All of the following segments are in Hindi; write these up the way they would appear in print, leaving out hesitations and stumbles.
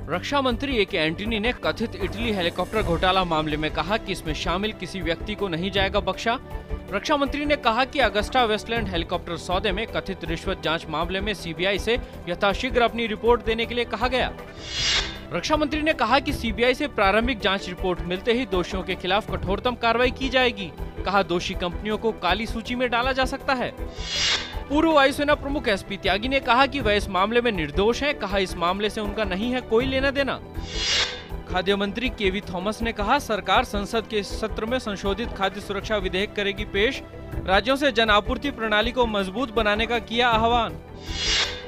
रक्षा मंत्री ए के एंटनी ने कथित इटली हेलीकॉप्टर घोटाला मामले में कहा कि इसमें शामिल किसी व्यक्ति को नहीं जाएगा बख्शा। रक्षा मंत्री ने कहा कि अगस्टा वेस्टलैंड हेलीकॉप्टर सौदे में कथित रिश्वत जांच मामले में सीबीआई से यथाशीघ्र अपनी रिपोर्ट देने के लिए कहा गया। रक्षा मंत्री ने कहा कि सीबीआई से प्रारंभिक जांच रिपोर्ट मिलते ही दोषियों के खिलाफ कठोरतम कार्रवाई की जाएगी। कहा दोषी कंपनियों को काली सूची में डाला जा सकता है। पूर्व वायुसेना प्रमुख एसपी त्यागी ने कहा कि वह इस मामले में निर्दोष हैं। कहा इस मामले से उनका नहीं है कोई लेना देना। खाद्य मंत्री केवी थॉमस ने कहा सरकार संसद के इस सत्र में संशोधित खाद्य सुरक्षा विधेयक करेगी पेश। राज्यों से जन आपूर्ति प्रणाली को मजबूत बनाने का किया आह्वान।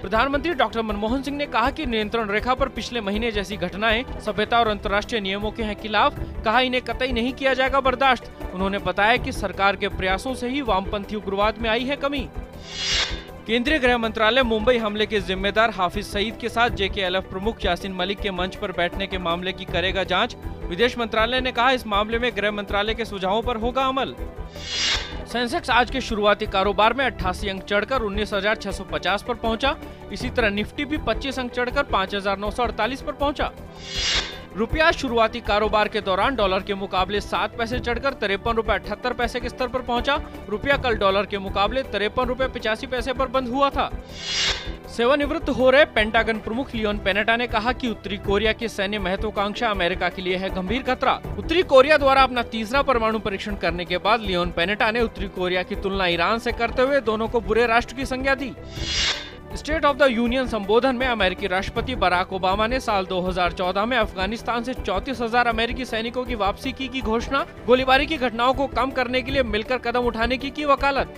प्रधानमंत्री डॉक्टर मनमोहन सिंह ने कहा कि नियंत्रण रेखा पर पिछले महीने जैसी घटनाएं सभ्यता और अंतर्राष्ट्रीय नियमों के हैं खिलाफ। कहा इन्हें कतई नहीं किया जाएगा बर्दाश्त। उन्होंने बताया कि सरकार के प्रयासों से ही वामपंथी उग्रवाद में आई है कमी। केंद्रीय गृह मंत्रालय मुंबई हमले के जिम्मेदार हाफिज सईद के साथ जेकेएलएफ प्रमुख यासीन मलिक के मंच पर बैठने के मामले की करेगा जांच। विदेश मंत्रालय ने कहा इस मामले में गृह मंत्रालय के सुझावों पर होगा अमल। सेंसेक्स आज के शुरुआती कारोबार में 88 अंक चढ़कर 19,650 पर पहुंचा। इसी तरह निफ्टी भी 25 अंक चढ़कर 5,948 पर पहुंचा। रुपया शुरुआती कारोबार के दौरान डॉलर के मुकाबले 7 पैसे चढ़कर 53 रुपए 78 पैसे के स्तर पर पहुंचा। रुपया कल डॉलर के मुकाबले 53 रुपए 85 पैसे पर बंद हुआ था। सेवानिवृत्त हो रहे पेंटागन प्रमुख लियोन पेनेटा ने कहा कि उत्तरी कोरिया की सैन्य महत्वाकांक्षा अमेरिका के लिए है गंभीर खतरा। उत्तरी कोरिया द्वारा अपना तीसरा परमाणु परीक्षण करने के बाद लियोन पेनेटा ने उत्तरी कोरिया की तुलना ईरान से करते हुए दोनों को बुरे राष्ट्र की संज्ञा दी। स्टेट ऑफ द यूनियन संबोधन में अमेरिकी राष्ट्रपति बराक ओबामा ने साल 2014 में अफगानिस्तान से 34,000 अमेरिकी सैनिकों की वापसी की घोषणा। गोलीबारी की घटनाओं को कम करने के लिए मिलकर कदम उठाने की वकालत।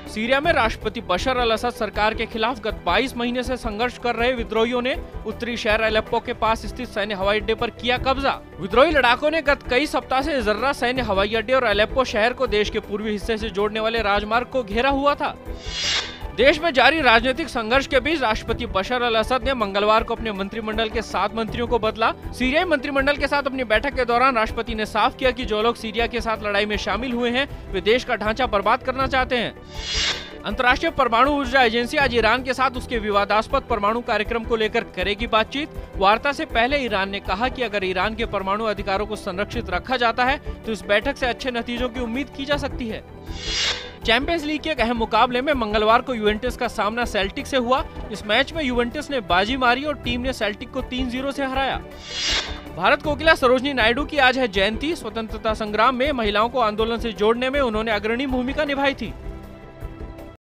सीरिया में राष्ट्रपति बशर अल असद सरकार के खिलाफ गत 22 महीने से संघर्ष कर रहे विद्रोहियों ने उत्तरी शहर अलेप्पो के पास स्थित सैन्य हवाई अड्डे पर किया कब्जा। विद्रोही लड़ाकों ने गत कई सप्ताह से जर्रा सैन्य हवाई अड्डे और अलेप्पो शहर को देश के पूर्वी हिस्से से जोड़ने वाले राजमार्ग को घेरा हुआ था। देश में जारी राजनीतिक संघर्ष के बीच राष्ट्रपति बशर अल असद ने मंगलवार को अपने मंत्रिमंडल के 7 मंत्रियों को बदला। सीरियाई मंत्रिमंडल के साथ अपनी बैठक के दौरान राष्ट्रपति ने साफ किया कि जो लोग सीरिया के साथ लड़ाई में शामिल हुए हैं वे देश का ढांचा बर्बाद करना चाहते हैं। अंतर्राष्ट्रीय परमाणु ऊर्जा एजेंसी आज ईरान के साथ उसके विवादास्पद परमाणु कार्यक्रम को लेकर करेगी बातचीत। वार्ता से पहले ईरान ने कहा कि अगर ईरान के परमाणु अधिकारों को संरक्षित रखा जाता है तो इस बैठक से अच्छे नतीजों की उम्मीद की जा सकती है। चैंपियंस लीग के एक अहम मुकाबले में मंगलवार को यूवेंटस का सामना सेल्टिक से हुआ। इस मैच में यूवेंटस ने बाजी मारी और टीम ने सेल्टिक को 3-0 से हराया। भारत कोकिला सरोजनी नायडू की आज है जयंती। स्वतंत्रता संग्राम में महिलाओं को आंदोलन से जोड़ने में उन्होंने अग्रणी भूमिका निभाई थी।